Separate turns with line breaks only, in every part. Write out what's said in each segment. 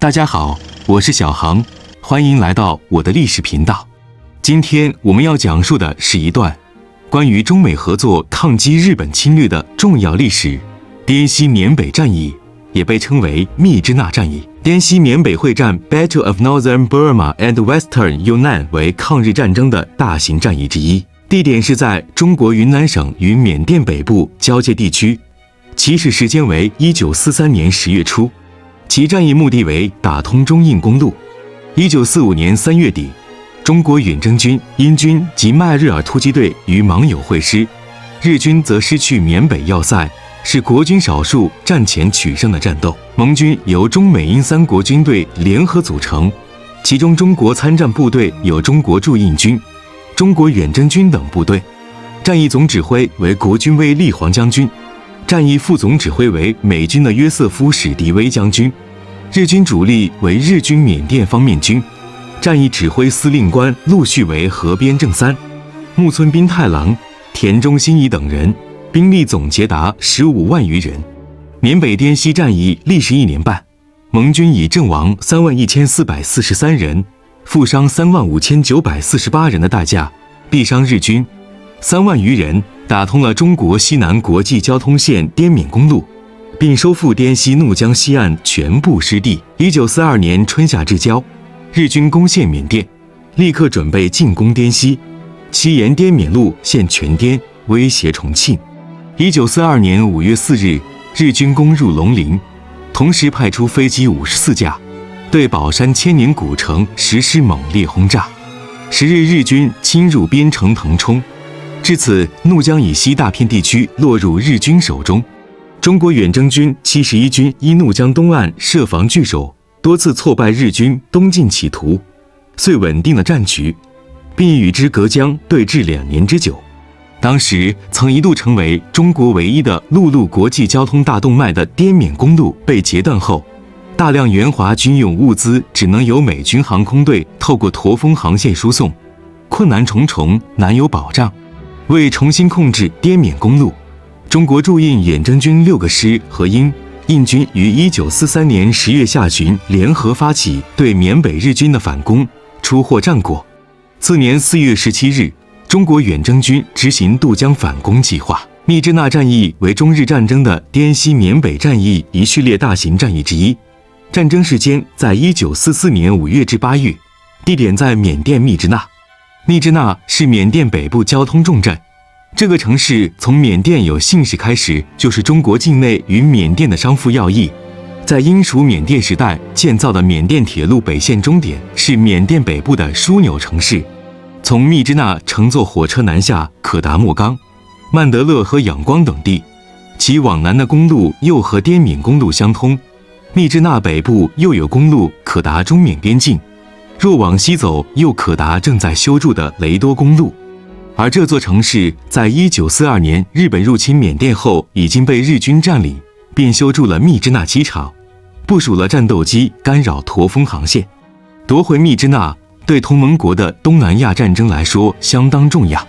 大家好，我是小航，欢迎来到我的历史频道。今天我们要讲述的是一段关于中美合作抗击日本侵略的重要历史——滇西缅北战役，也被称为密支那战役。滇西缅北会战 （Battle of Northern Burma and Western Yunnan） 为抗日战争的大型战役之一，地点是在中国云南省与缅甸北部交界地区，起始时间为1943年10月初。其战役目的为打通中印公路。1945年3月底，中国远征军、英军及麦日尔突击队与芒友会师，日军则失去缅北要塞，是国军少数战前取胜的战斗。盟军由中美英三国军队联合组成，其中中国参战部队有中国驻印军、中国远征军等部队。战役总指挥为国军卫立煌将军，战役副总指挥为美军的约瑟夫史迪威将军，日军主力为日军缅甸方面军。战役指挥司令官陆续为河边正三、木村兵太郎、田中新一等人，兵力总结达15万余人。缅北滇西战役历时1年半，盟军以阵亡31443人、负伤35948人的代价，毙伤日军3万余人，打通了中国西南国际交通线滇缅公路，并收复滇西怒江西岸全部失地。1942年春夏之交，日军攻陷缅甸，立刻准备进攻滇西，其沿滇缅路陷全滇，威胁重庆。1942年5月4日，日军攻入龙陵，同时派出飞机54架，对宝山千年古城实施猛烈轰炸。10日，日军侵入边城腾冲，至此，怒江以西大片地区落入日军手中。中国远征军71军依怒江东岸设防据守，多次挫败日军东进企图，遂稳定了战局，并与之隔江对峙2年之久。当时曾一度成为中国唯一的陆路国际交通大动脉的滇缅公路被截断后，大量援华军用物资只能由美军航空队透过驼峰航线输送，困难重重，难有保障。为重新控制滇缅公路，中国驻印远征军6个师和印军于1943年10月下旬联合发起对缅北日军的反攻，初获战果。次年4月17日，中国远征军执行渡江反攻计划。密支那战役为中日战争的滇西缅北战役一系列大型战役之一，战争时间在1944年5月至8月，地点在缅甸密支那。密支那是缅甸北部交通重镇，这个城市从缅甸有姓氏开始就是中国境内与缅甸的商埠要义。在英属缅甸时代建造的缅甸铁路北线终点是缅甸北部的枢纽城市。从密支那乘坐火车南下可达莫冈、曼德勒和仰光等地，其往南的公路又和滇缅公路相通。密支那北部又有公路可达中缅边境，若往西走又可达正在修筑的雷多公路。而这座城市在1942年日本入侵缅甸后已经被日军占领，并修筑了密支那机场，部署了战斗机干扰驼峰航线。夺回密支那对同盟国的东南亚战争来说相当重要，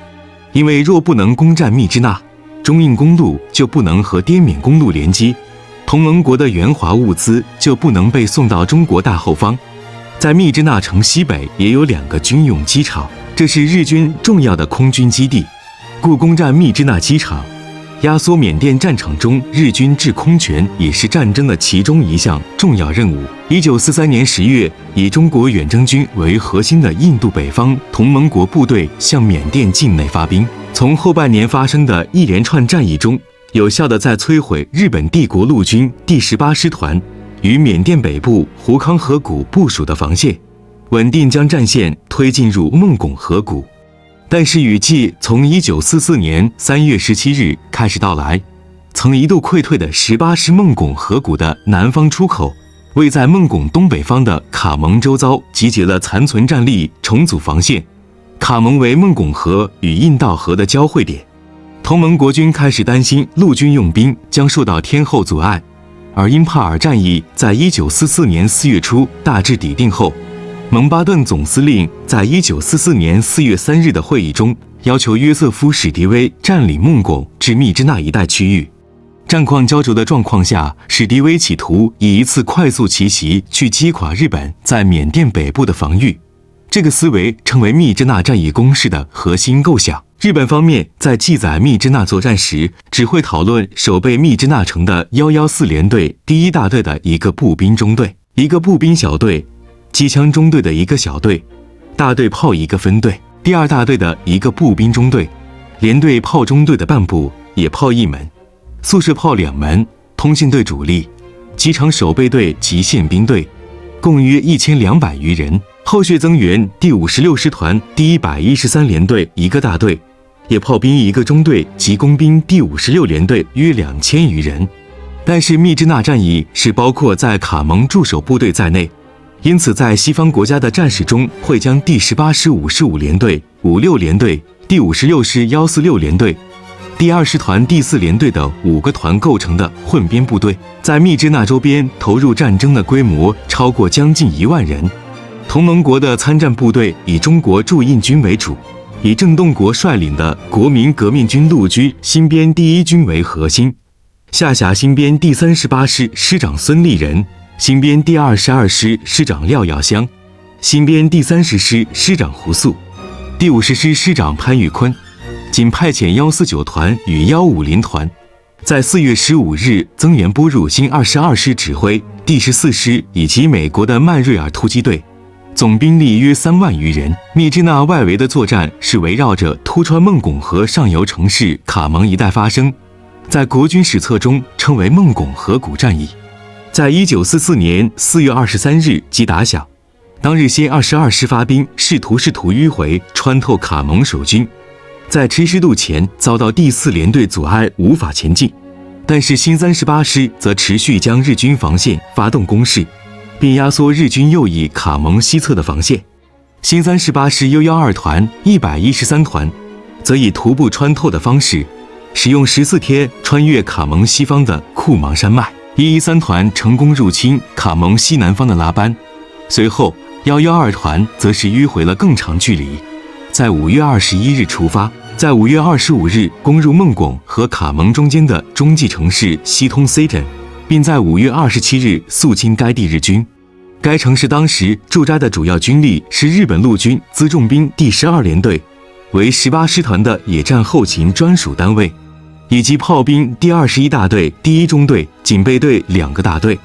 因为若不能攻占密支那，中印公路就不能和滇缅公路连接，同盟国的援华物资就不能被送到中国大后方。在密支那城西北也有2个军用机场，这是日军重要的空军基地，故攻占密支那机场，压缩缅甸战场中日军制空权也是战争的其中一项重要任务。1943年10月，以中国远征军为核心的印度北方同盟国部队向缅甸境内发兵，从后半年发生的一连串战役中，有效地在摧毁日本帝国陆军第18师团与缅甸北部胡康河谷部署的防线，稳定将战线推进入孟拱河谷。但是雨季从1944年3月17日开始到来，曾一度溃退的18师孟拱河谷的南方出口，为在孟拱东北方的卡蒙周遭集结了残存战力，重组防线。卡蒙为孟拱河与印道河的交汇点，同盟国军开始担心陆军用兵将受到天候阻碍，而因帕尔战役在1944年4月初大致抵定后，蒙巴顿总司令在1944年4月3日的会议中要求约瑟夫·史迪威占领孟拱至密支那一带区域。战况焦灼的状况下，史迪威企图以一次快速奇袭去击垮日本在缅甸北部的防御。这个思维成为密支那战役攻势的核心构想。日本方面在记载密支那作战时，只会讨论守备密支那城的114联队第1大队的一个步兵中队、一个步兵小队、机枪中队的一个小队、大队炮一个分队、第2大队的一个步兵中队、连队炮中队的半部、野炮1门、速射炮2门、通信队主力、机场守备队及宪兵队，共约1200余人。后续增援第56师团第113联队一个大队，野炮兵一个中队及工兵第56联队约2000余人。但是密支那战役是包括在卡蒙驻守部队在内，因此在西方国家的战史中会将第18师55联队、56联队、第56师146联队、第2师团第4联队的5个团构成的混编部队，在密支那周边投入战争的规模超过将近1万人。同盟国的参战部队以中国驻印军为主，以郑洞国率领的国民革命军陆军新编第1军为核心，下辖新编第38师师长孙立人，新编第22师师长廖耀湘，新编第30师师长胡素，第50师师长潘玉坤，仅派遣149团与150团，在4月15日增援拨入新22师指挥第14师以及美国的曼瑞尔突击队，总兵力约3万余人。密支那外围的作战是围绕着突穿孟拱河上游城市卡蒙一带发生，在国军史册中称为孟拱河谷战役。在1944年4月23日即打响，当日新22师发兵试图迂回穿透卡蒙守军，在赤石渡前遭到第4联队阻碍，无法前进。但是新38师则持续将日军防线发动攻势，并压缩日军右翼卡蒙西侧的防线。新38师112团、113团则以徒步穿透的方式，使用14天穿越卡蒙西方的库芒山脉。113团成功入侵卡蒙西南方的拉班，随后112团则是迂回了更长距离，在5月21日出发，在5月25日攻入孟拱和卡蒙中间的中继城市西通 Satan， 并在5月27日肃清该地日军。该城市当时驻扎的主要军力是日本陆军辎重兵第12联队，为18师团的野战后勤专属单位，以及炮兵第21大队第1中队、警备队2个大队。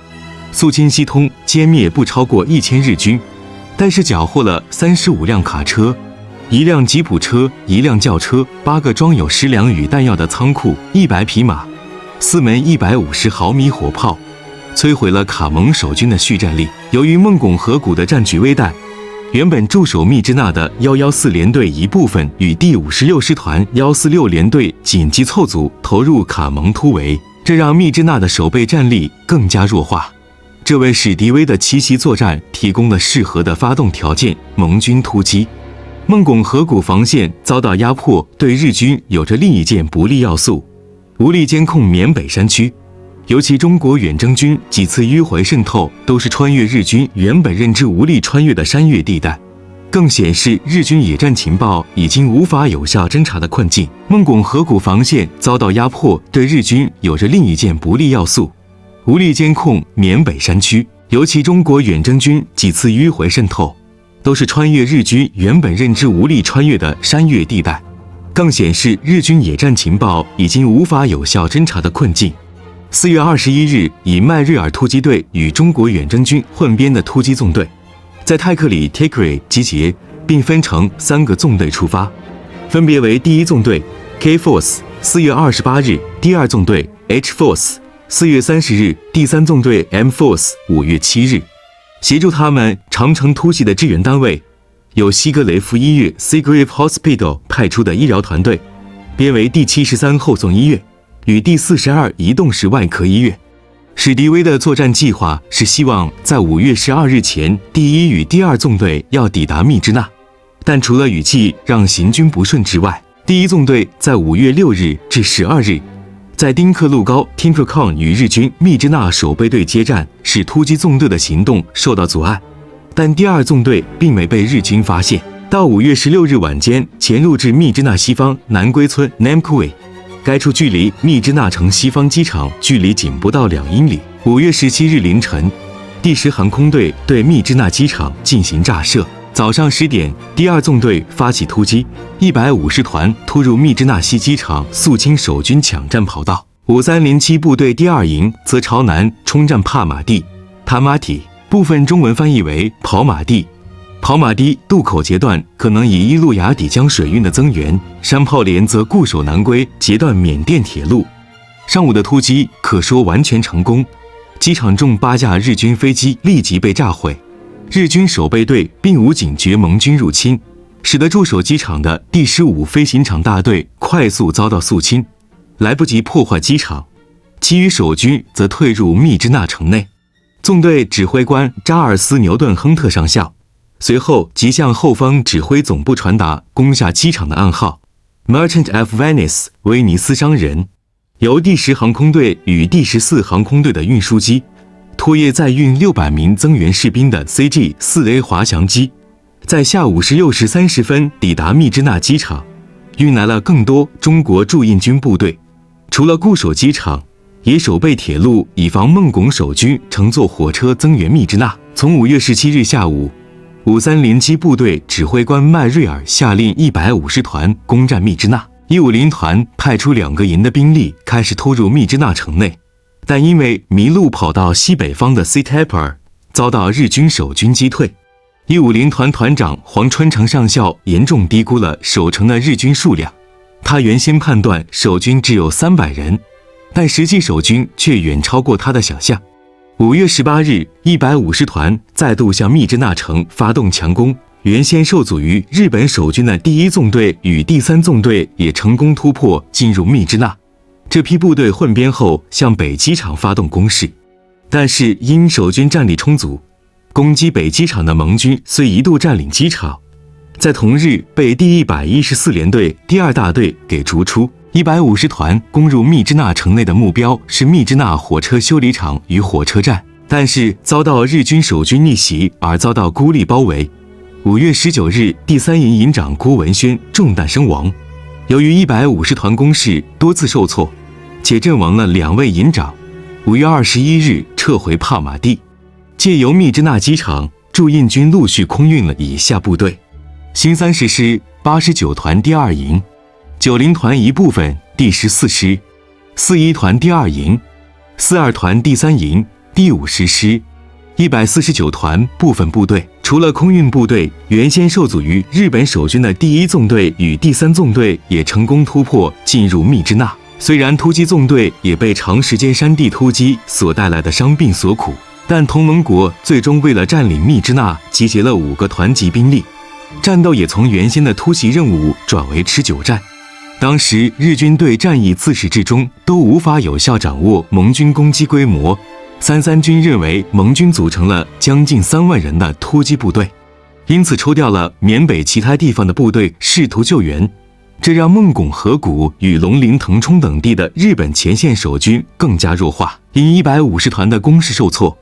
肃清西通，歼灭不超过1000日军，但是缴获了35辆卡车、1辆吉普车、1辆轿车、8个装有食粮与弹药的仓库、100匹马、4门150毫米火炮，摧毁了卡蒙守军的续战力。由于孟拱河谷的战局危殆，原本驻守密支那的114联队一部分与第56师团146联队紧急凑组投入卡蒙突围，这让密支那的守备战力更加弱化。这为史迪威的奇袭作战提供了适合的发动条件，盟军突击。孟拱河谷防线遭到压迫，对日军有着另一件不利要素：无力监控缅北山区。尤其中国远征军几次迂回渗透，都是穿越日军原本认知无力穿越的山岳地带，更显示日军野战情报已经无法有效侦察的困境。孟拱河谷防线遭到压迫，对日军有着另一件不利要素：无力监控缅北山区。尤其中国远征军几次迂回渗透，都是穿越日军原本认知无力穿越的山岳地带，更显示日军野战情报已经无法有效侦察的困境。4月21日，以麦瑞尔突击队与中国远征军混编的突击纵队，在泰克里 Tikrit 集结，并分成3个纵队出发，分别为第1纵队 K Force 4月28日，第2纵队 H Force 4月30日，第3纵队 M Force 5月7日。协助他们长城突袭的支援单位有西格雷夫医院 Seagrave Hospital 派出的医疗团队，编为第73后送医院与第42移动式外科医院。史迪威的作战计划是希望在5月12日前第1与第2纵队要抵达密支那，但除了雨季让行军不顺之外，第1纵队在5月6日至12日在丁克路高 Tinkercon 与日军密支那守备队接战，使突击纵队的行动受到阻碍，但第2纵队并没被日军发现。到5月16日晚间潜入至密支那西方南归村 Namkui，该处距离密支那城西方机场距离仅不到2英里。5月17日凌晨，第10航空队对密支那机场进行炸射。早上10点，第2纵队发起突击，150团突入密支那西机场，肃清守军抢占跑道。5307部队第2营则朝南冲占帕马蒂 （Pamati）， 部分中文翻译为跑马地。跑马地渡口截断可能以伊路雅底江水运的增援，山炮连则固守南归，截断缅甸铁路。上午的突击可说完全成功，机场中8架日军飞机立即被炸毁。日军守备队并无警觉盟军入侵，使得驻守机场的第15飞行场大队快速遭到肃清，来不及破坏机场。其余守军则退入密支那城内。纵队指挥官扎尔斯·牛顿·亨特上校随后即向后方指挥总部传达攻下机场的暗号 Merchant of Venice 威尼斯商人，由第10航空队与第14航空队的运输机托曳载运600名增援士兵的 CG-4A 滑翔机，在下午16时30分抵达密支那机场，运来了更多中国驻印军部队。除了固守机场，也守备铁路，以防孟拱守军乘坐火车增援密支那。从5月17日下午，5307部队指挥官麦瑞尔下令150团攻占密支那，150团派出2个营的兵力开始突入密支那城内，但因为迷路跑到西北方的 Sitapur， 遭到日军守军击退。150团团长黄春成上校严重低估了守城的日军数量，他原先判断守军只有300人，但实际守军却远超过他的想象。5月18日，150团再度向密支那城发动强攻，原先受阻于日本守军的第1纵队与第3纵队也成功突破进入密支那。这批部队混编后向北机场发动攻势，但是因守军战力充足，攻击北机场的盟军虽一度占领机场，在同日被第114联队第2大队给逐出。150团攻入密支那城内的目标是密支那火车修理厂与火车站，但是遭到日军守军逆袭而遭到孤立包围。5月19日，第3营营长郭文轩中弹身亡。由于150团攻势多次受挫，且阵亡了2位营长，5月21日撤回帕马地。借由密支那机场，驻印军陆续空运了以下部队：新30师89团第2营，90团一部分第14师，41团第2营，42团第3营第50师，149团部分部队。除了空运部队，原先受阻于日本守军的第1纵队与第3纵队也成功突破进入密支那。虽然突击纵队也被长时间山地突击所带来的伤病所苦，但同盟国最终为了占领密支那集结了5个团级兵力，战斗也从原先的突袭任务转为持久战。当时日军对战役自始至终都无法有效掌握盟军攻击规模，33军认为盟军组成了将近3万人的突击部队，因此抽调了缅北其他地方的部队试图救援，这让孟拱、河谷与龙陵、腾冲等地的日本前线守军更加弱化。因150团的攻势受挫，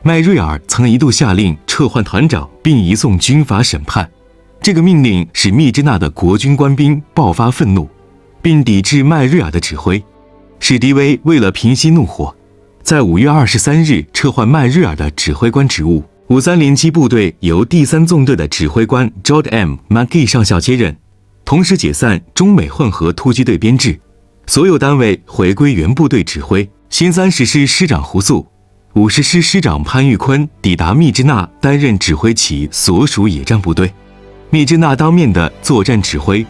麦瑞尔曾一度下令撤换团长并移送军法审判，这个命令使密支那的国军官兵爆发愤怒，并抵制麦瑞尔的指挥。史迪威为了平息怒火，在5月23日撤换麦瑞尔的指挥官职务。5307部队由第3纵队的指挥官 George M. McGee 上校接任，同时解散中美混合突击队编制，所有单位回归原部队指挥。新30师师长胡素、50师师长潘玉坤抵达密支那，担任指挥其所属野战部队。密支那当面的作战指挥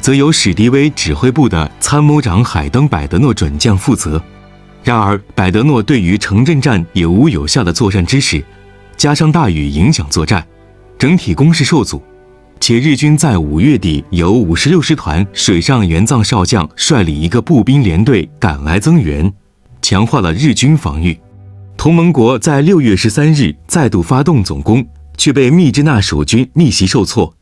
则由史迪威指挥部的参谋长海登·百德诺准将负责。然而，百德诺对于城镇战也无有效的作战知识，加上大雨影响作战，整体攻势受阻。且日军在5月底由56师团水上元藏少将率领一个步兵连队赶来增援，强化了日军防御。同盟国在6月13日再度发动总攻，却被密支那守军逆袭受挫。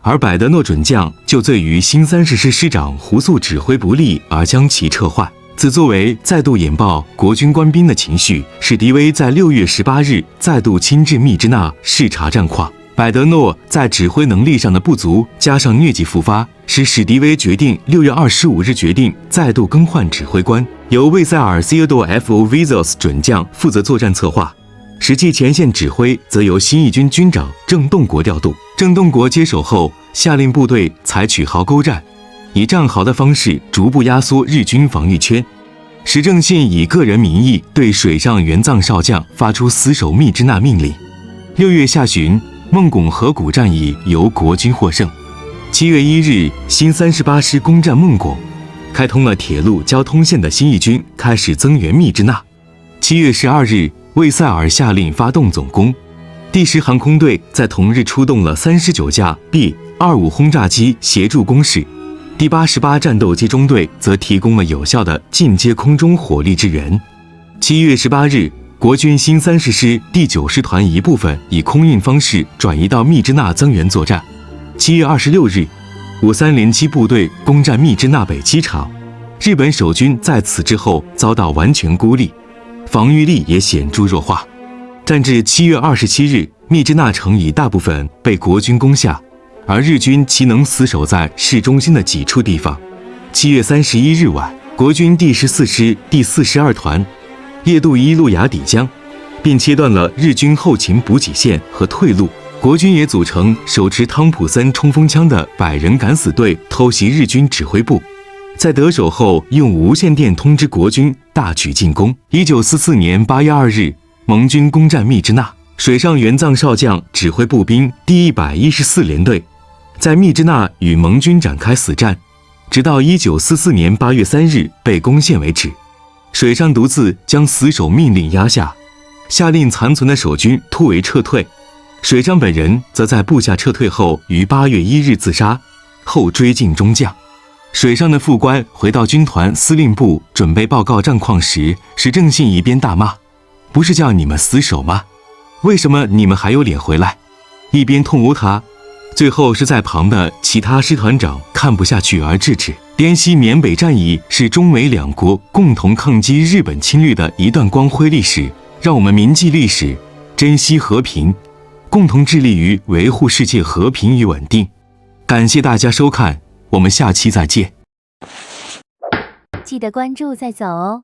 而百德诺准将就罪于新30师师长胡素指挥不力而将其撤换，此作为再度引爆国军官兵的情绪，史迪威在6月18日再度亲至密支那视察战况。百德诺在指挥能力上的不足，加上疟疾复发，使史迪威决定6月25日决定再度更换指挥官，由魏塞尔 Theodore F. Vizos 准将负责作战策划，实际前线指挥则由新一军军长郑洞国调度。郑洞国接手后，下令部队采取壕沟战，以战壕的方式逐步压缩日军防御圈。石正信以个人名义对水上元藏少将发出死守密支那命令。6月下旬，孟拱河谷战役由国军获胜。7月1日，新38师攻占孟拱，开通了铁路交通线的新一军开始增援密支那。7月12日，魏塞尔下令发动总攻。第10航空队在同日出动了39架 B-25轰炸机协助攻势，第88战斗机中队则提供了有效的进阶空中火力支援。7月18日，国军新30师第9师团一部分以空运方式转移到密支那增援作战。7月26日，5307部队攻占密支那北机场，日本守军在此之后遭到完全孤立，防御力也显著弱化。战至7月27日，密支那城已大部分被国军攻下，而日军其能死守在市中心的几处地方。7月31日晚，国军第14师第42团夜渡伊路雅底江，并切断了日军后勤补给线和退路。国军也组成手持汤普森冲锋枪的100人敢死队偷袭日军指挥部，在得手后用无线电通知国军大举进攻。1944年8月2日，盟军攻占密支那，水上元藏少将指挥步兵第114联队在密支那与盟军展开死战，直到1944年8月3日被攻陷为止。水上独自将死守命令压下，下令残存的守军突围撤退。水上本人则在部下撤退后于8月1日自杀，后追进中将。水上的副官回到军团司令部准备报告战况时，石正信一边大骂：“不是叫你们死守吗？为什么你们还有脸回来？”一边痛殴他。最后是在旁的其他师团长看不下去而制止。滇西缅北战役是中美两国共同抗击日本侵略的一段光辉历史，让我们铭记历史，珍惜和平，共同致力于维护世界和平与稳定。感谢大家收看，我们下期再见。
记得关注再走哦。